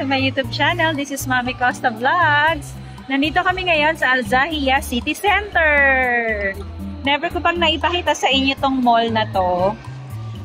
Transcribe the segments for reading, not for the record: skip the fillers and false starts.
to my YouTube channel. This is Mami Costa Vlogs. Nandito kami ngayon sa Al-Zahia City Center. Never ko pang naipakita sa inyo tong mall na to.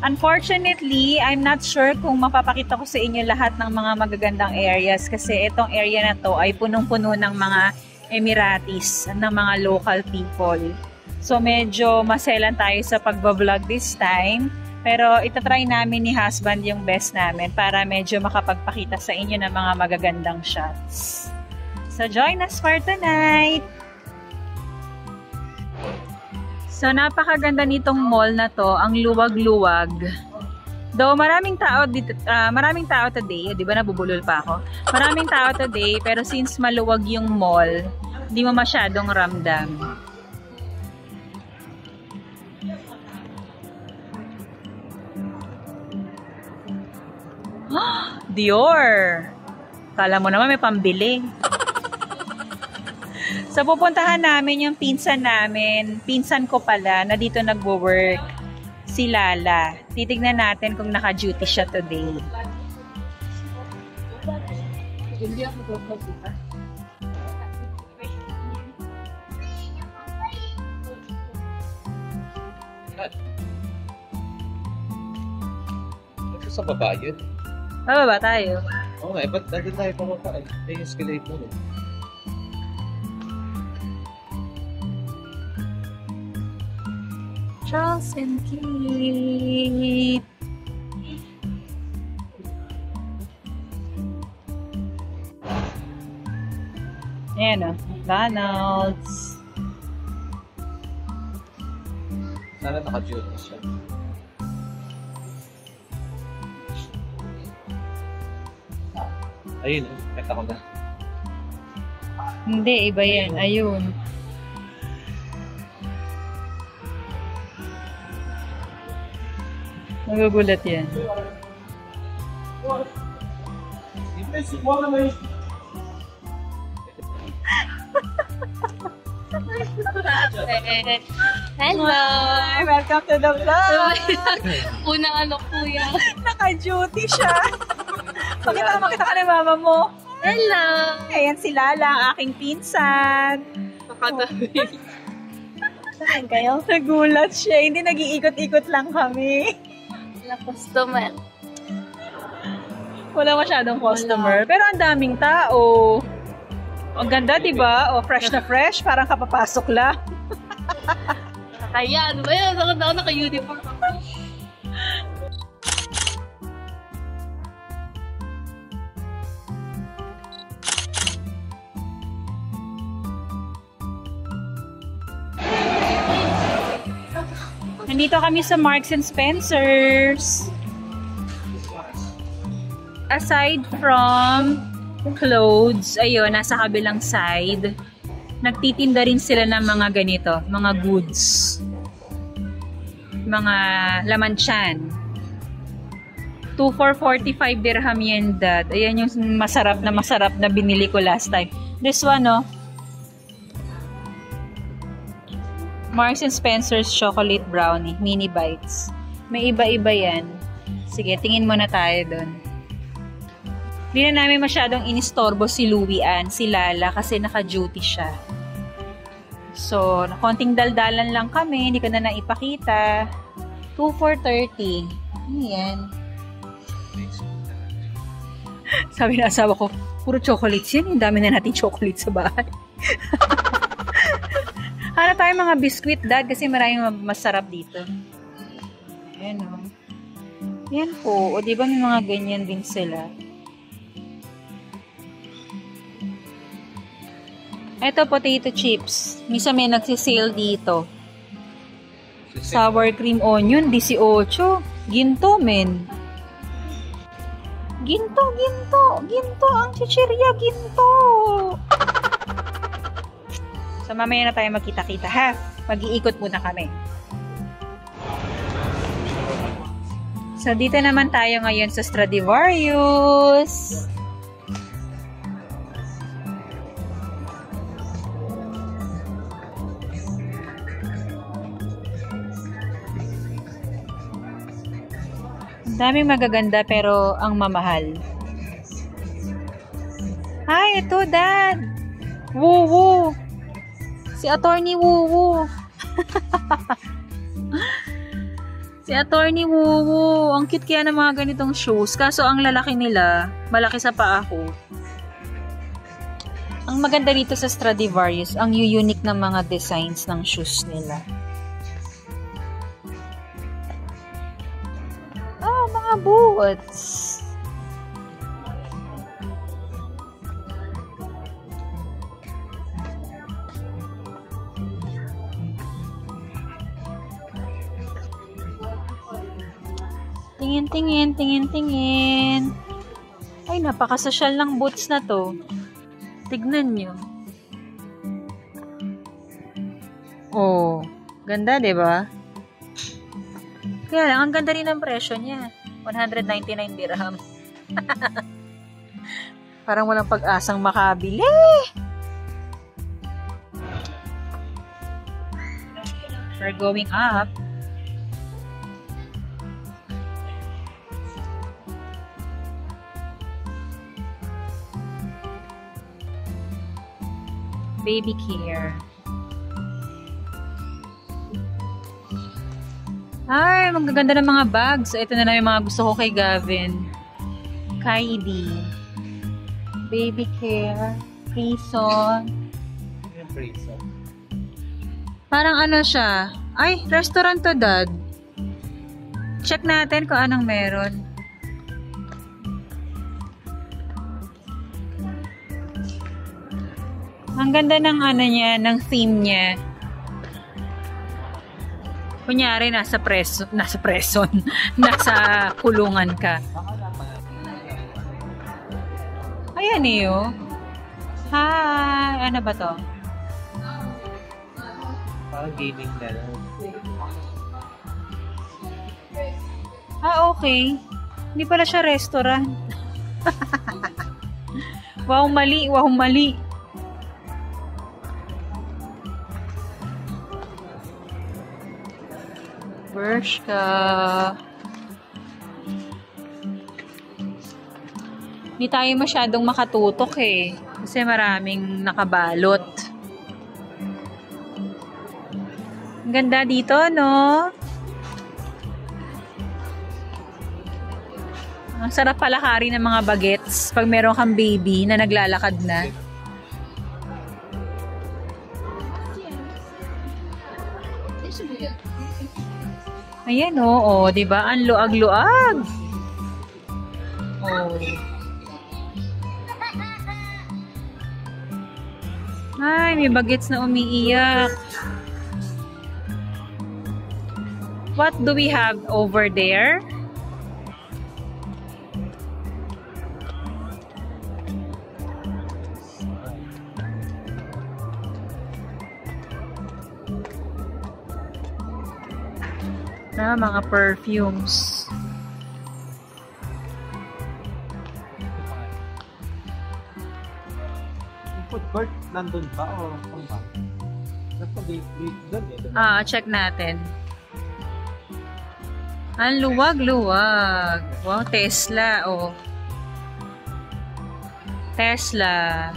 Unfortunately, I'm not sure kung mapapakita ko sa inyo lahat ng mga magagandang areas kasi itong area na to ay punong-puno ng mga Emiratis, ng mga local people. So medyo maselan tayo sa pagbablog this time. Pero itatry namin ni husband yung best namin para medyo makapagpakita sa inyo ng mga magagandang shots. So join us for tonight! So napakaganda nitong mall na to, ang luwag-luwag. Though maraming tao today, di ba nabubulol pa ako? Maraming tao today, pero since maluwag yung mall, hindi mo masyadong ramdam. Dior! Kala mo naman may pambili. So pupuntahan namin yung pinsan namin. Pinsan ko pala na dito nagwo-work. Si Lala. Titignan natin kung naka-duty siya today. Hindi ako magpapagita. Ito sa baba yun. Bababa tayo. Oo nga, ba't nandun tayo pamaka? Ay, yung escalate mo. Charles and Kate. Ayan o, McDonald's. Sana naka-duty siya. Ayun, kita ko na. Hindi, iba yan. Ayun. Magugulat yan. Hello! Hi, welcome to the vlog! Unang ano po yan. Naka-duty siya. Makita ka ni mama mo. Hello! Ayan si Lala, ang aking pinsan. Nakadami. Saan kayo? Nagulat siya. Hindi, nag-iikot-ikot lang kami. Wala customer. Wala masyadong customer. Pero ang daming tao. Ang ganda, diba? O, fresh na fresh. Parang kapapasok lang. Kaya, ano ba yan? Ako naka-uniform ako. Nandito kami sa Marks and Spencer's. Aside from clothes, ayun, nasa kabilang side, nagtitinda rin sila ng mga ganito, mga goods. Mga laman tiyan. 2 for 45 dirham yan, Dad. Ayan yung masarap na binili ko last time. This one, oh. Marks and Spencer's Chocolate Brownie, Mini Bites. May iba-iba yan. Sige, tingin muna tayo doon. Hindi na namin masyadong inistorbo si Louie Ann, si Lala, kasi naka-duty siya. So, konting daldalan lang kami, hindi ko na naipakita. 2 for 30. Ayan. Sabi na asawa ko, puro chocolates yan. Ang dami na natin chocolate sa bahay. Hanap tayo mga biscuit, Dad, kasi maraming masarap dito. Ayan o. Yan po. O, diba may mga ganyan din sila? Ito, potato chips. Misa may nagsisale dito. Sour cream onion, 18. Ginto, men. Ginto. Ginto ang chichirya, ginto. So, mamaya na tayo magkita-kita, ha? Mag-iikot muna kami. So, dito naman tayo ngayon sa Stradivarius. Daming magaganda pero ang mamahal. ito, Dad. Woo-woo. Si Attorney Woo-woo. Si Attorney Woo-woo. Ang cute kaya ng mga ganitong shoes. Kaso ang lalaki nila, malaki sa paa ko. Ang maganda dito sa Stradivarius, ang unique ng mga designs ng shoes nila. Oh, mga boots. Tingin, tingin, tingin. Ay, napakasosyal ng boots na to. Tignan nyo. Oh, ganda, diba? Kaya lang, ang ganda rin ng presyo niya. 199 dirham. Parang walang pag-asang makabili. We're going up. Baby care. Ay, magaganda ng mga bags. Ito na lang yung mga gusto ko kay Gavin. Kylie. Baby care. Prison. Yung prison. Parang ano siya. Ay, restaurant to, Dad. Check natin kung anong meron. Ang ganda ng ano niya, ng theme niya. Kunyari, nasa preson. Nasa kulungan ka. Ayan eh, oh. Hi! Ano ba to? Parang gaming na lang. Ah, okay. Hindi pala siya restaurant. Wow, mali. Wow, mali. Bershka. Hindi tayo masyadong makatutok eh. Kasi maraming nakabalot. Ang ganda dito, no? Ang sarap palakari ng mga bagets pag meron kang baby na naglalakad na. Ayan, oh, diba? Ang luag-luag. Oh. Ay, may bagets na umiiyak. What do we have over there? Na mga perfumes. Yung food court, nandun pa o kung ba? Ah, check natin. Ang luwag-luwag. Wow, Tesla, oh. Tesla.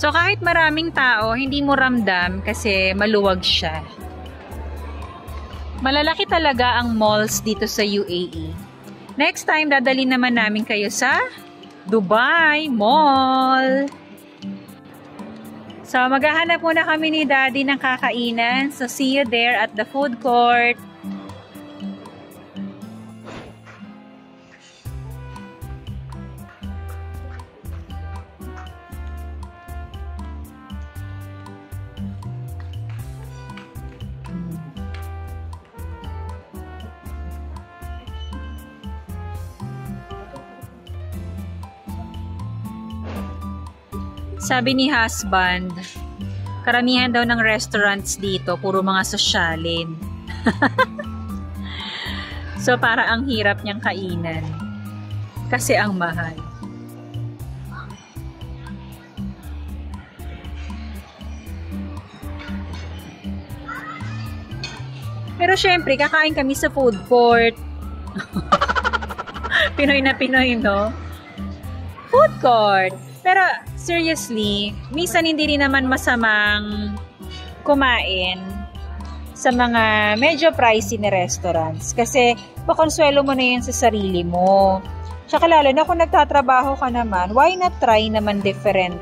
So, kahit maraming tao, hindi mo ramdam kasi maluwag siya. Malalaki talaga ang malls dito sa UAE. Next time, dadalhin naman namin kayo sa Dubai Mall. So, maghahanap muna kami ni Daddy ng kakainan. So, see you there at the food court. Sabi ni husband, karamihan daw ng restaurants dito, puro mga sosyalin. So, para ang hirap niyang kainan. Kasi ang mahal. Pero syempre, kakain kami sa food court. Pinoy na Pinoy, no? Food court. Pero, seriously, minsan hindi rin naman masamang kumain sa mga medyo pricey na restaurants. Kasi, pakonsuelo mo na yun sa sarili mo. Tsaka lalo na kung nagtatrabaho ka naman, why not try naman different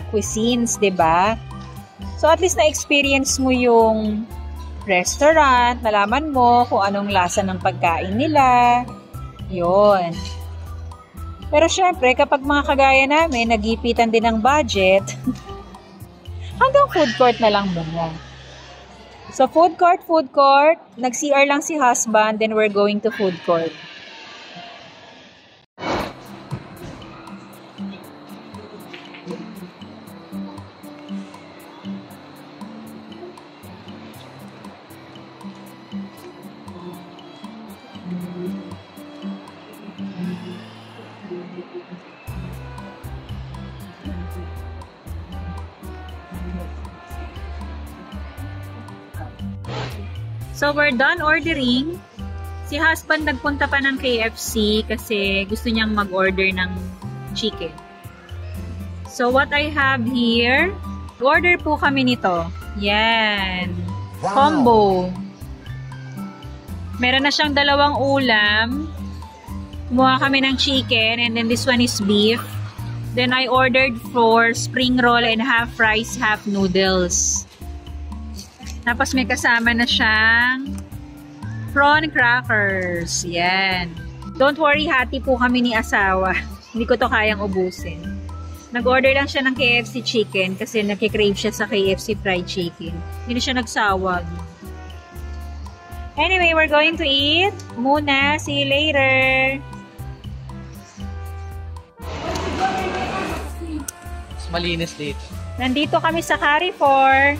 cuisines, 'di ba? So at least na-experience mo yung restaurant, nalaman mo kung anong lasa ng pagkain nila. Yun. Pero syempre, kapag mga kagaya namin, nagipitan din ng budget, hanggang food court na lang muna. So food court, nag-CR lang si husband, then we're going to food court. So, we're done ordering. Si husband nagpunta pa ng KFC kasi gusto niyang mag-order ng chicken. So, what I have here, order po kami nito. Yan. Wow. Combo. Meron na siyang dalawang ulam. Kumuha kami ng chicken and then this one is beef. Then, I ordered for spring roll and half rice, half noodles. Tapos may kasama na siyang prawn crackers. Yan. Don't worry, hati po kami ni asawa. Hindi ko to kayang ubusin. Nag-order lang siya ng KFC chicken kasi nakikrave siya sa KFC fried chicken. Hindi siya nagsawa. Anyway, we're going to eat muna. See you later. Mas malinis dito. Nandito kami sa Carrefour.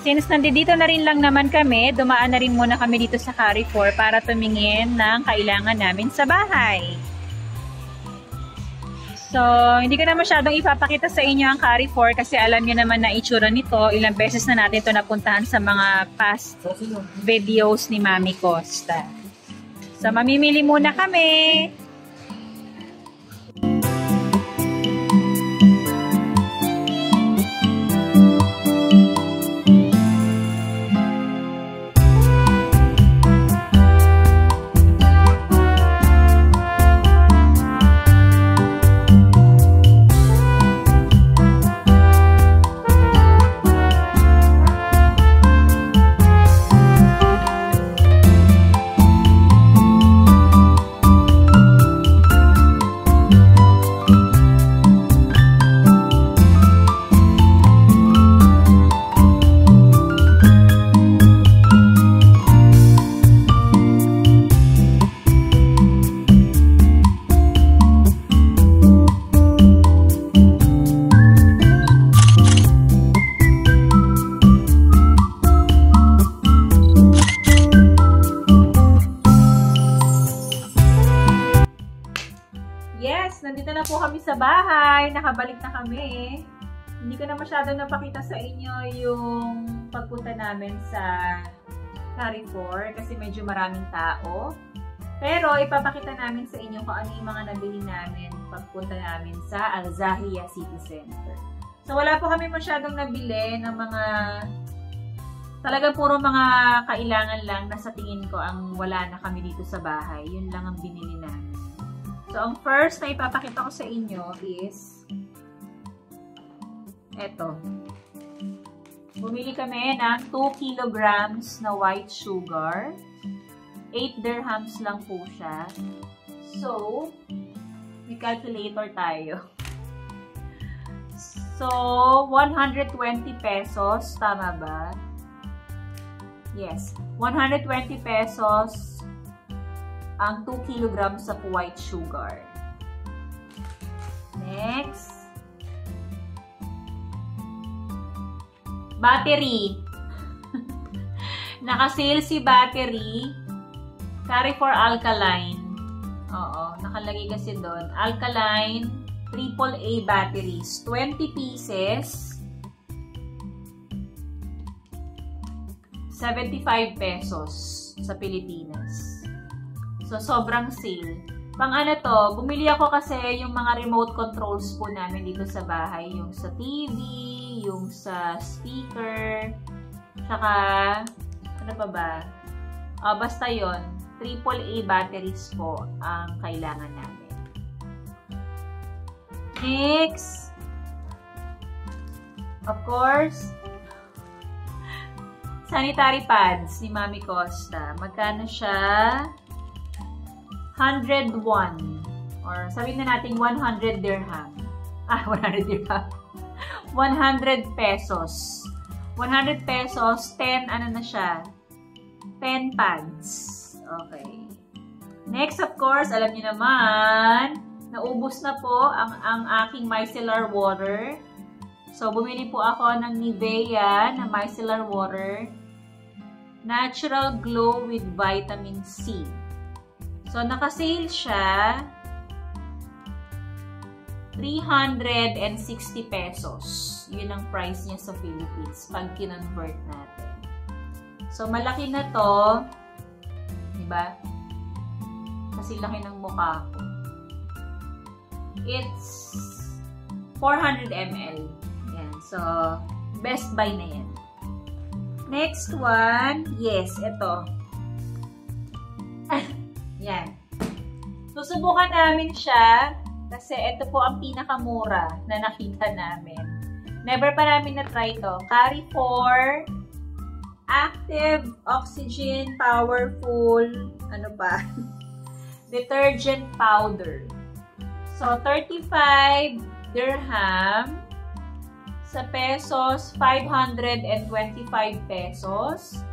Since nandito na rin lang naman kami, dumaan na rin muna kami dito sa Carrefour para tumingin ng kailangan namin sa bahay. So, hindi ko na masyadong ipapakita sa inyo ang Carrefour kasi alam niyo naman na itsura nito. Ilang beses na natin ito napuntahan sa mga past videos ni Mami Costa. So, mamimili muna kami. Nandito na po kami sa bahay. Nakabalik na kami. Hindi ko na masyadong napakita sa inyo yung pagpunta namin sa Carrefour kasi medyo maraming tao. Pero ipapakita namin sa inyo kung ano yung mga nabili namin pagpunta namin sa Al-Zahia City Center. So wala po kami masyadong nabili ng mga talagang puro mga kailangan lang na sa tingin ko ang wala na kami dito sa bahay. Yun lang ang binili namin. So, ang first na ipapakita ko sa inyo is eto. Bumili kami ng 2 kilograms na white sugar. 8 dirhams lang po siya. So, may calculator tayo. So, 120 pesos. Tama ba? Yes. 120 pesos ang 2 kilograms of white sugar. Next. Battery. Naka-sale si battery. Carrefour Alkaline. Oo, nakalagay kasi doon. Alkaline AAA batteries. 20 pieces. 75 pesos sa Pilipinas. So, sobrang sale. Pang ano to, bumili ako kasi yung mga remote controls po namin dito sa bahay. Yung sa TV, yung sa speaker, saka, ano pa ba? Basta yon, AAA batteries po ang kailangan namin. Next, of course, sanitary pads ni Mami Costa. Magkano siya? 101. Or sabihin na natin 100 dirham. 100 dirham. 100 pesos. 100 pesos, 10, ano na siya? 10 pads. Okay. Next, of course, alam niyo naman, naubos na po ang aking micellar water. So, bumili po ako ng Nivea na micellar water. Natural Glow with Vitamin C. So, naka-sale siya 360 pesos. Yun ang price niya sa Philippines pag kinonvert natin. So, malaki na to. Diba? Kasi laki ng mukha ko. It's 400 ml. Yan. So, best buy na yan. Next one. Yes, ito. Yan. Susubukan namin siya kasi ito po ang pinakamura na nakita namin. Never pa namin na-try ito. Carrefour Active Oxygen Powerful ano pa? Detergent powder. So, 35 dirham sa pesos, 525 pesos.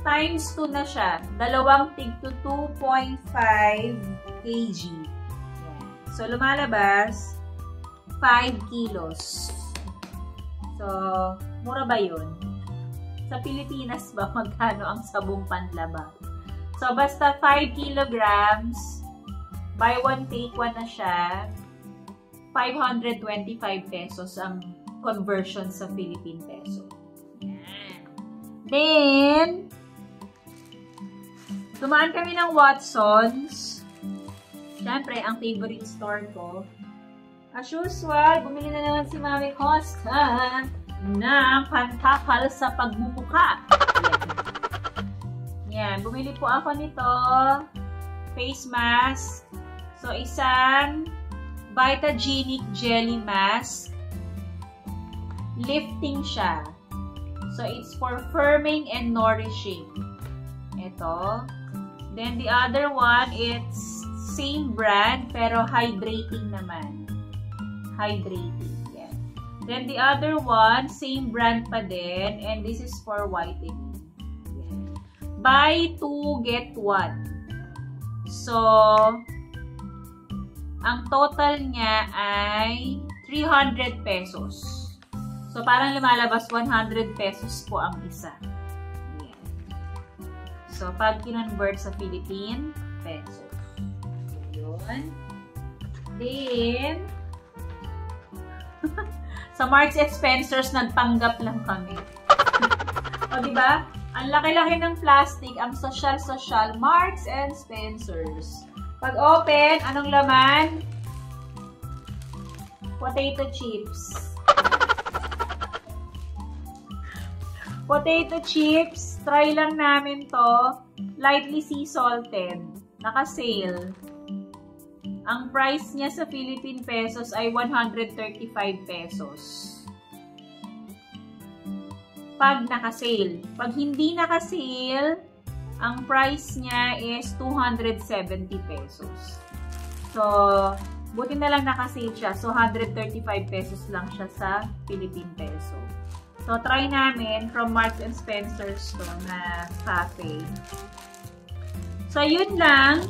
Times 2 na siya. Dalawang tig to 2.5 kg. Yan. So, lumalabas 5 kilos. So, mura ba yun? Sa Pilipinas ba magkano ang sabong panlaba? So, basta 5 kilograms, buy one, take one na siya. 525 pesos ang conversion sa Philippine peso. Yan. Then, dumaan kami ng Watsons. Siyempre, ang favorite store ko. As usual, bumili na naman si Mami Costa ng pantakal sa pagmumuka. Yan. Bumili po ako nito. Face mask. So, isang Vitagenic Jelly Mask. Lifting siya. So, it's for firming and nourishing. Ito. Then, the other one, it's same brand, pero hydrating naman. Hydrating. Yan. Then, the other one, same brand pa din, and this is for whitening. Yan. Buy 2, get 1. So, ang total niya ay 300 pesos. So, parang lumalabas 100 pesos po ang isa. Yan. So, pag kinonvert sa Philippine pesos. Yun. Then, sa Marks & Spencer's, nagpanggap lang kami. O, diba? Ang laki-laki ng plastic, ang social-social, Marks & Spencer's. Pag open, anong laman? Potato chips. Potato chips. Try lang namin to. Lightly sea salted. Naka-sale. Ang price niya sa Philippine pesos ay 135 pesos. Pag naka-sale. Pag hindi naka-sale, ang price niya is 270 pesos. So, buti na lang naka-sale siya. So, 135 pesos lang siya sa Philippine peso. So, try namin from Marks & Spencer's to na cafe. So, yun lang.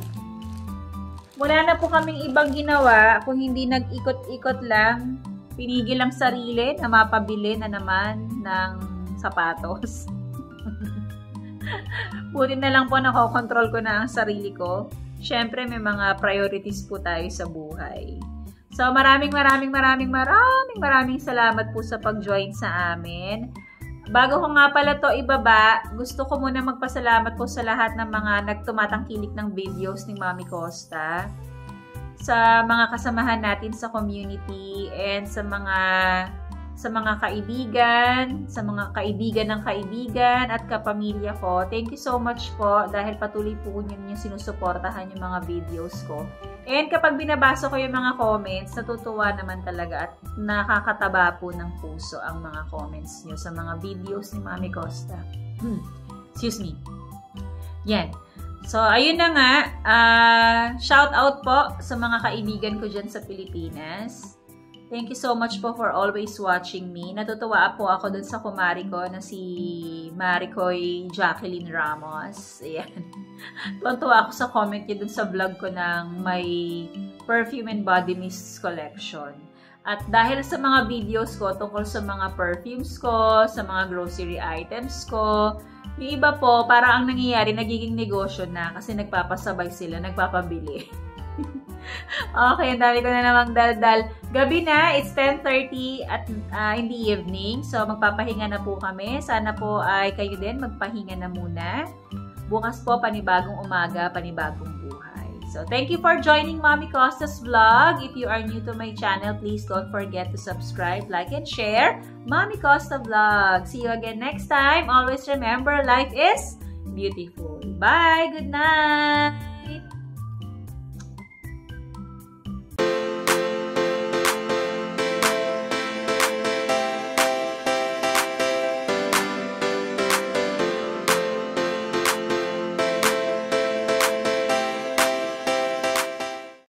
Wala na po kaming ibang ginawa kung hindi nag-ikot-ikot lang. Pinigil ang sarili na mapabili na naman ng sapatos. Buti na lang po nakokontrol ko na ang sarili ko. Siyempre, may mga priorities po tayo sa buhay. So, maraming salamat po sa pag-join sa amin. Bago ko nga pala to ibaba, gusto ko muna magpasalamat po sa lahat ng mga nagtumatangkilik ng videos ni Mami Costa. Sa mga kasamahan natin sa community and sa mga kaibigan, sa mga kaibigan ng kaibigan at kapamilya ko. Thank you so much po dahil patuloy po yung sinusuportahan yung mga videos ko. And kapag binabasa ko yung mga comments, natutuwa naman talaga at nakakataba po ng puso ang mga comments nyo sa mga videos ni Mami Costa. Excuse me. Yan. So, ayun na nga. Shout out po sa mga kaibigan ko dyan sa Pilipinas. Thank you so much po for always watching me. Natutuwa po ako dun sa kumari ko na si Maricoy Jacqueline Ramos. Ayan. Tuwa ako sa comment niya dun sa vlog ko ng may perfume and body mist collection. At dahil sa mga videos ko tungkol sa mga perfumes ko, sa mga grocery items ko, yung iba po, parang ang nangyayari, nagiging negosyo na kasi nagpapasabay sila, nagpapabili. Okay, ang dami ko na namang daldal. Gabi na, it's 10:30 at in the evening. So, magpapahinga na po kami. Sana po ay kayo din magpahinga na muna. Bukas po, panibagong umaga, panibagong buhay. So, thank you for joining Mami Costa's vlog. If you are new to my channel, please don't forget to subscribe, like, and share Mami Costa Vlog. See you again next time. Always remember, life is beautiful. Bye! Good night!